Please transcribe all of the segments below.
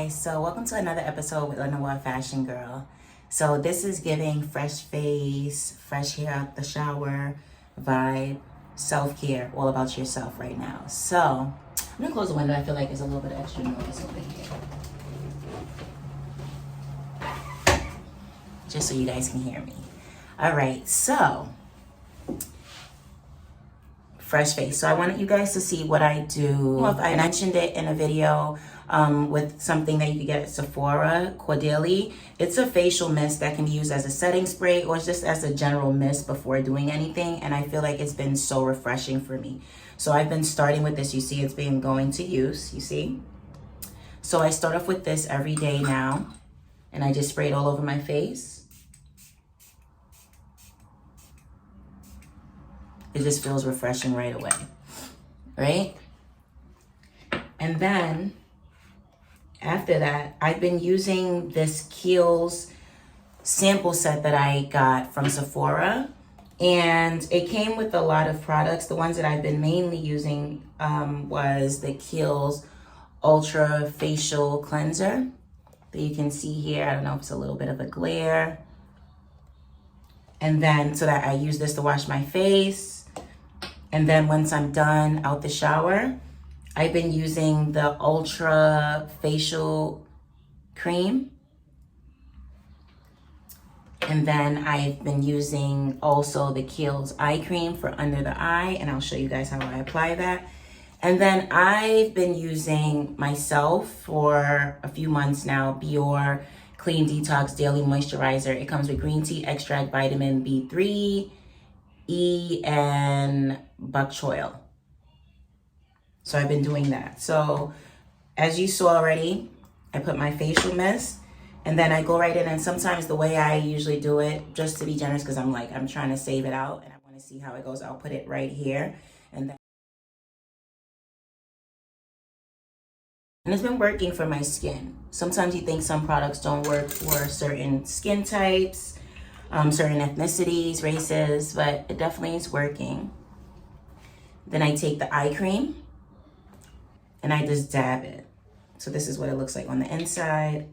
guys, so welcome to another episode with Lenoir Fashion Girl. So this is giving fresh face, fresh hair out the shower vibe, self-care, all about yourself right now. So I'm gonna close the window. I feel like there's a little bit of extra noise over here, just so you guys can hear me. All right, so fresh face. So I wanted you guys to see what I do. I mentioned it in a video with something that you can get at Sephora, Caudaliebeauty. It's a facial mist that can be used as a setting spray or just as a general mist before doing anything. And I feel like it's been so refreshing for me. So I've been starting with this. You see, it's been going to use, you see? So I start off with this every day now. And I just spray it all over my face. It just feels refreshing right away, right? And then after that, I've been using this Kiehl's sample set that I got from Sephora. And it came with a lot of products. The ones that I've been mainly using was the Kiehl's Ultra Facial Cleanser that you can see here. I don't know if it's a little bit of a glare. And then, so that I use this to wash my face. And then once I'm done out the shower, I've been using the Ultra Facial Cream. And then I've been using also the Kiehl's Eye Cream for under the eye. And I'll show you guys how I apply that. And then I've been using myself for a few months now, Biore Clean Detox Daily Moisturizer. It comes with green tea extract, vitamin B3, E, and bok choy. So I've been doing that. So as you saw already, I put my facial mist and then I go right in, and sometimes the way I usually do it, just to be generous, because I'm trying to save it out and I want to see how it goes, I'll put it right here. And it's been working for my skin. Sometimes you think some products don't work for certain skin types, certain ethnicities, races, but it definitely is working. Then I take the eye cream and I just dab it. So this is what it looks like on the inside.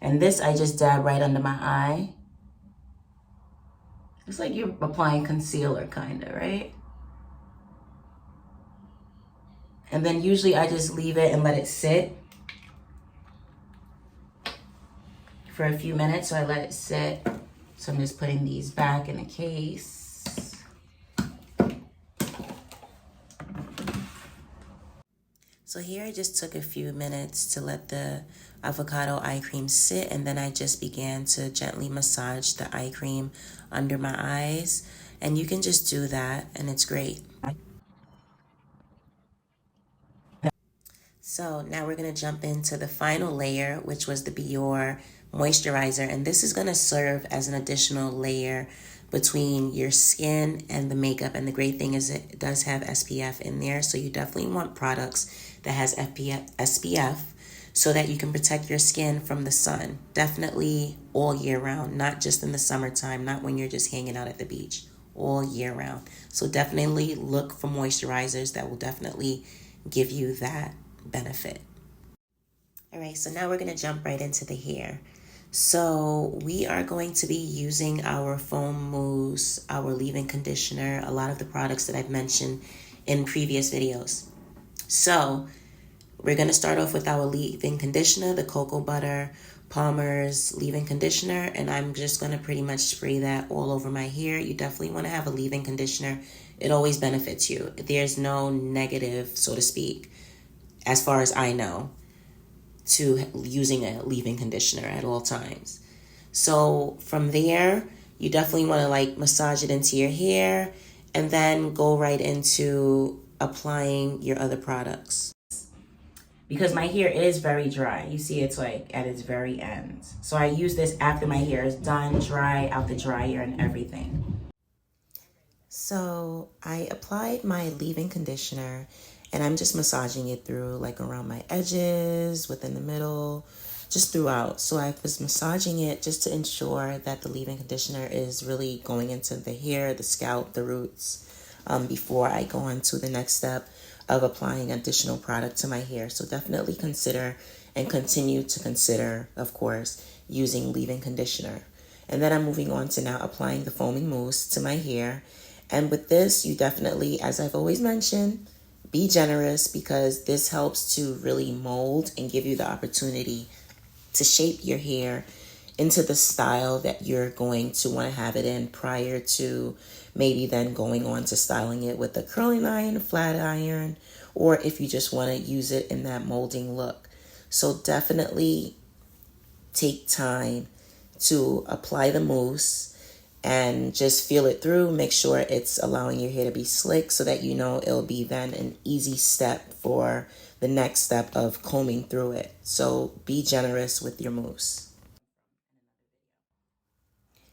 And this I just dab right under my eye. It's like you're applying concealer kinda, right? And then usually I just leave it and let it sit for a few minutes. So I let it sit. So I'm just putting these back in the case. So here I just took a few minutes to let the avocado eye cream sit, and then I just began to gently massage the eye cream under my eyes. And you can just do that and it's great. So now we're gonna jump into the final layer, which was the Biore moisturizer. And this is gonna serve as an additional layer between your skin and the makeup. And the great thing is it does have SPF in there. So you definitely want products that has SPF so that you can protect your skin from the sun. Definitely all year round, not just in the summertime, not when you're just hanging out at the beach, all year round. So definitely look for moisturizers that will definitely give you that benefit. All right, so now we're gonna jump right into the hair. So we are going to be using our foam mousse, our leave-in conditioner, a lot of the products that I've mentioned in previous videos. So we're gonna start off with our leave-in conditioner, the Cocoa Butter Palmer's leave-in conditioner, and I'm just gonna pretty much spray that all over my hair. You definitely wanna have a leave-in conditioner. It always benefits you. There's no negative, so to speak, as far as I know, to using a leave-in conditioner at all times. So from there, you definitely want to massage it into your hair and then go right into applying your other products. Because my hair is very dry. You see it's at its very end. So I use this after my hair is done, dry, out the dryer and everything. So I applied my leave-in conditioner and I'm just massaging it through around my edges, within the middle, just throughout. So I was massaging it just to ensure that the leave-in conditioner is really going into the hair, the scalp, the roots, before I go on to the next step of applying additional product to my hair. So definitely consider and continue to consider, of course, using leave-in conditioner. And then I'm moving on to now applying the foaming mousse to my hair. And with this, you definitely, as I've always mentioned, be generous, because this helps to really mold and give you the opportunity to shape your hair into the style that you're going to want to have it in, prior to maybe then going on to styling it with a curling iron, flat iron, or if you just want to use it in that molding look. So definitely take time to apply the mousse and just feel it through. Make sure it's allowing your hair to be slick, so that you know it'll be then an easy step for the next step of combing through it. So be generous with your mousse.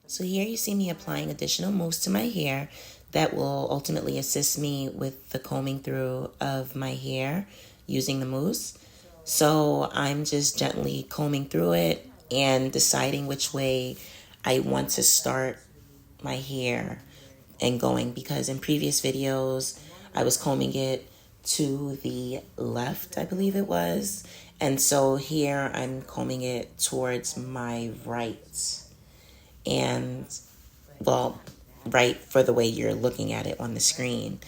So here you see me applying additional mousse to my hair that will ultimately assist me with the combing through of my hair using the mousse. So I'm just gently combing through it and deciding which way I want to start my hair and going, because in previous videos I was combing it to the left, I believe it was, and so here I'm combing it towards my right, and well, right for the way you're looking at it on the screen.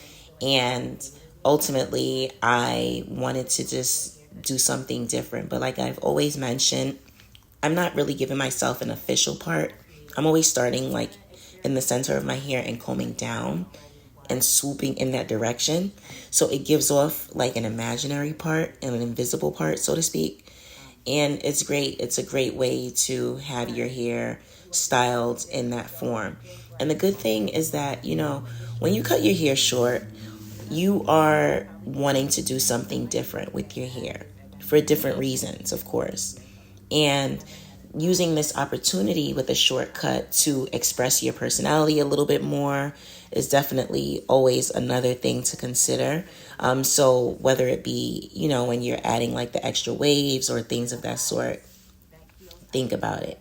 And ultimately I wanted to just do something different, but like I've always mentioned, I'm not really giving myself an official part. I'm always starting like in the center of my hair and combing down and swooping in that direction. So it gives off like an imaginary part and an invisible part, so to speak. And it's great. It's a great way to have your hair styled in that form. And the good thing is that, you know, when you cut your hair short, you are wanting to do something different with your hair for different reasons, of course. And using this opportunity with a shortcut to express your personality a little bit more is definitely always another thing to consider. So whether it be, you know, when you're adding like the extra waves or things of that sort, think about it.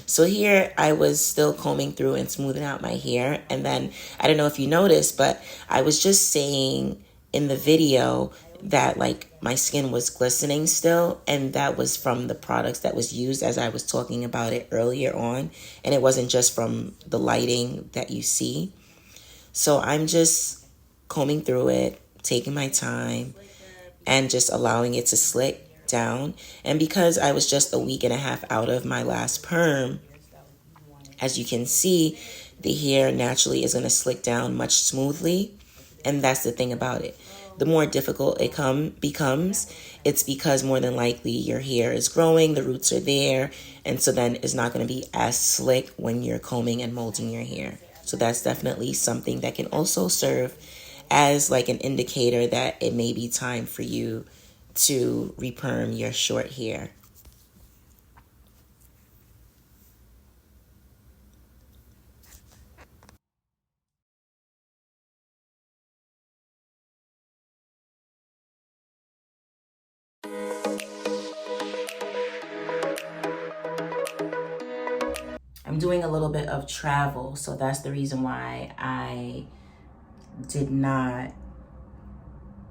So here I was still combing through and smoothing out my hair. And then I don't know if you noticed, but I was just saying in the video that like my skin was glistening still, and that was from the products that was used, as I was talking about it earlier on, and it wasn't just from the lighting that you see. So I'm just combing through it, taking my time, and just allowing it to slick down. And because I was just a week and a half out of my last perm, as you can see, the hair naturally is going to slick down much smoothly. And that's the thing about it. The more difficult it becomes, it's because more than likely your hair is growing, the roots are there, and so then it's not going to be as slick when you're combing and molding your hair. So that's definitely something that can also serve as like an indicator that it may be time for you to reperm your short hair. I'm doing a little bit of travel, so that's the reason why I did not,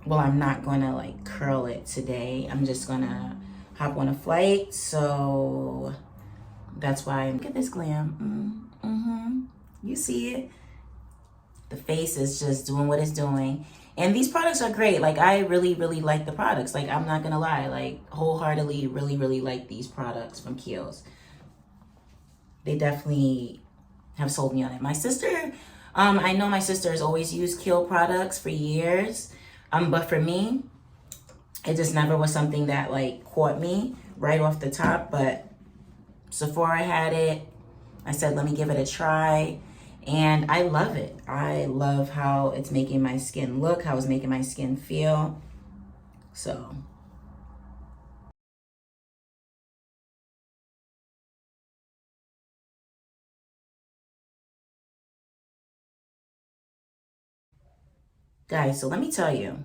well, I'm not gonna like curl it today. I'm just gonna hop on a flight, so that's why. Look at this glam. You see it? The face is just doing what it's doing. And these products are great. Like, I really, really like the products. Like, I'm not gonna lie. Like, wholeheartedly, really, really like these products from Kiehl's. They definitely have sold me on it. My sister, I know my sister has always used Kiehl products for years. But for me, it just never was something that like caught me right off the top. But Sephora had it. I said, let me give it a try. And I love it. I love how it's making my skin look, how it's making my skin feel. So. Guys, so let me tell you,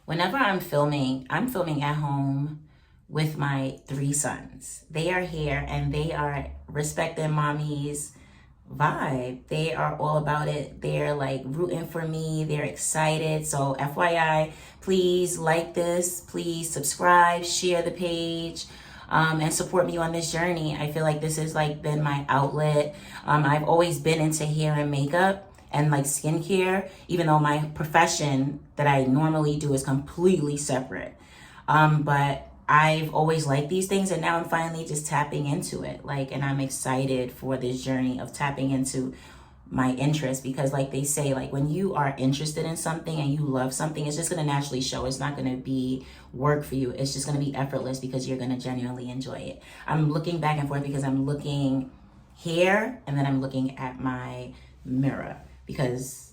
whenever I'm filming at home with my 3 sons. They are here and they are respecting mommies vibe. They are all about it. They're like rooting for me. They're excited. So FYI, please like this. Please subscribe, share the page, and support me on this journey. I feel like this has like been my outlet. I've always been into hair and makeup and like skincare, even though my profession that I normally do is completely separate. But I've always liked these things, and now I'm finally just tapping into it. Like, and I'm excited for this journey of tapping into my interest, because like they say, like when you are interested in something and you love something, it's just going to naturally show. It's not going to be work for you. It's just going to be effortless because you're going to genuinely enjoy it. I'm looking back and forth because I'm looking here and then I'm looking at my mirror, because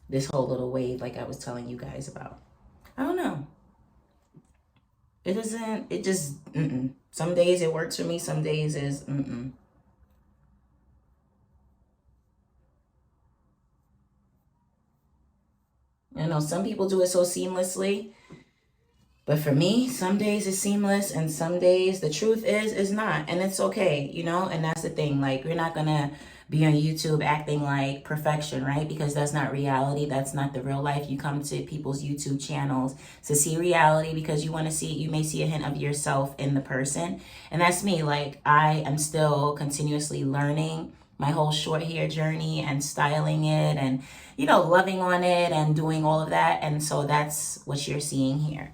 this whole little wave, like I was telling you guys about, I don't know. It doesn't, it just, Some days it works for me, some days is, You know, some people do it so seamlessly, but for me, some days it's seamless and some days the truth is not. And it's okay, you know? And that's the thing. Like, we're not gonna be on YouTube acting like perfection, right? Because that's not reality. That's not the real life. You come to people's YouTube channels to see reality because you want to see, you may see a hint of yourself in the person. And that's me. Like, I am still continuously learning my whole short hair journey and styling it and, you know, loving on it and doing all of that. And so that's what you're seeing here.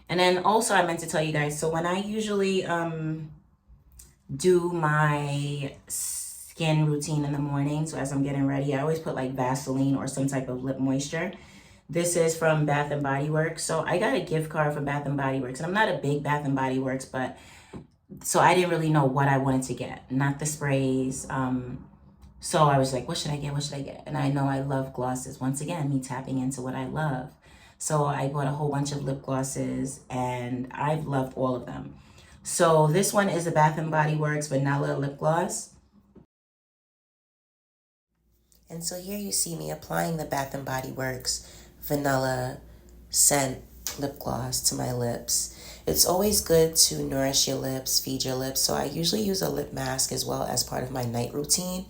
And then also I meant to tell you guys, so when I usually do my skin routine in the morning, so as I'm getting ready, I always put like Vaseline or some type of lip moisture. This is from Bath and Body Works. So I got a gift card from Bath and Body Works, and I'm not a big Bath and Body Works, but so I didn't really know what I wanted to get, not the sprays. So I was like, what should I get? What should I get? And I know I love glosses. Once again, me tapping into what I love. So I bought a whole bunch of lip glosses and I've loved all of them. So this one is the Bath and Body Works Vanilla Lip Gloss. And so here you see me applying the Bath and Body Works Vanilla Scent Lip Gloss to my lips. It's always good to nourish your lips, feed your lips. So I usually use a lip mask as well as part of my night routine.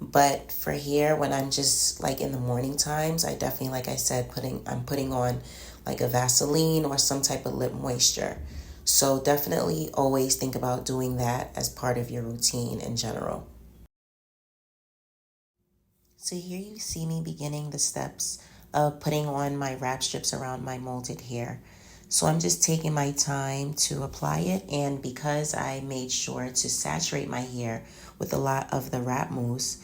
But for here, when I'm just like in the morning times, I definitely, like I said, I'm putting on like a Vaseline or some type of lip moisture. So definitely always think about doing that as part of your routine in general. So here you see me beginning the steps of putting on my wrap strips around my molded hair. So I'm just taking my time to apply it, and because I made sure to saturate my hair with a lot of the wrap mousse,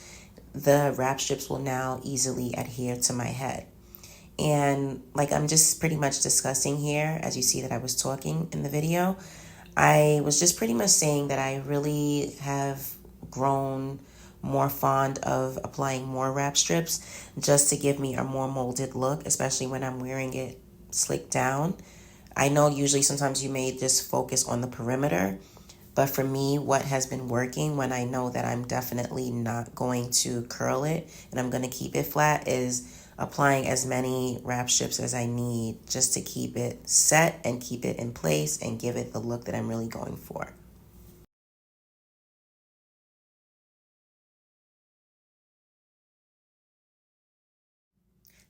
the wrap strips will now easily adhere to my head. And like I'm just pretty much discussing here, as you see that I was talking in the video, I was just pretty much saying that I really have grown more fond of applying more wrap strips just to give me a more molded look, especially when I'm wearing it slicked down. I know usually sometimes you may just focus on the perimeter, but for me, what has been working when I know that I'm definitely not going to curl it and I'm going to keep it flat is applying as many wrap strips as I need just to keep it set and keep it in place and give it the look that I'm really going for.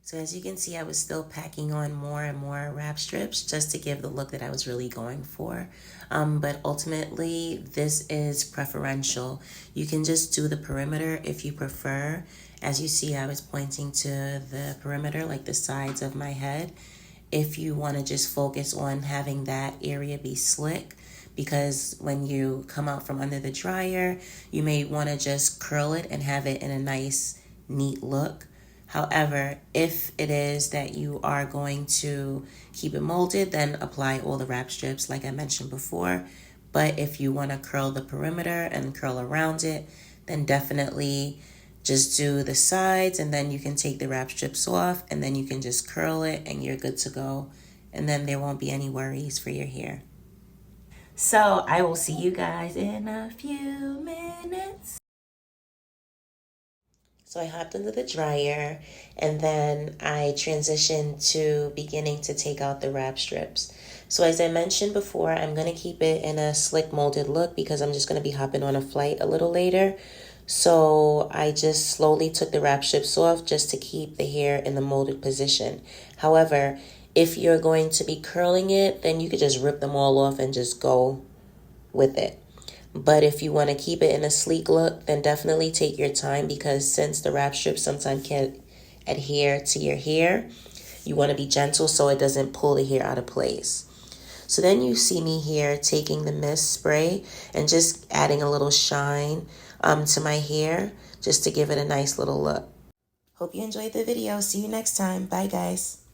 So as you can see, I was still packing on more and more wrap strips just to give the look that I was really going for. But ultimately, this is preferential. You can just do the perimeter if you prefer. As you see, I was pointing to the perimeter, like the sides of my head. If you want to just focus on having that area be slick, because when you come out from under the dryer, you may want to just curl it and have it in a nice, neat look. However, if it is that you are going to keep it molded, then apply all the wrap strips like I mentioned before. But if you want to curl the perimeter and curl around it, then definitely just do the sides, and then you can take the wrap strips off and then you can just curl it and you're good to go. And then there won't be any worries for your hair. So I will see you guys in a few minutes. So I hopped into the dryer and then I transitioned to beginning to take out the wrap strips. So as I mentioned before, I'm going to keep it in a slick molded look because I'm just going to be hopping on a flight a little later. So I just slowly took the wrap strips off just to keep the hair in the molded position. However, if you're going to be curling it, then you could just rip them all off and just go with it. But if you want to keep it in a sleek look, then definitely take your time because since the wrap strips sometimes can adhere to your hair, you want to be gentle so it doesn't pull the hair out of place. So then you see me here taking the mist spray and just adding a little shine to my hair just to give it a nice little look. Hope you enjoyed the video. See you next time. Bye, guys.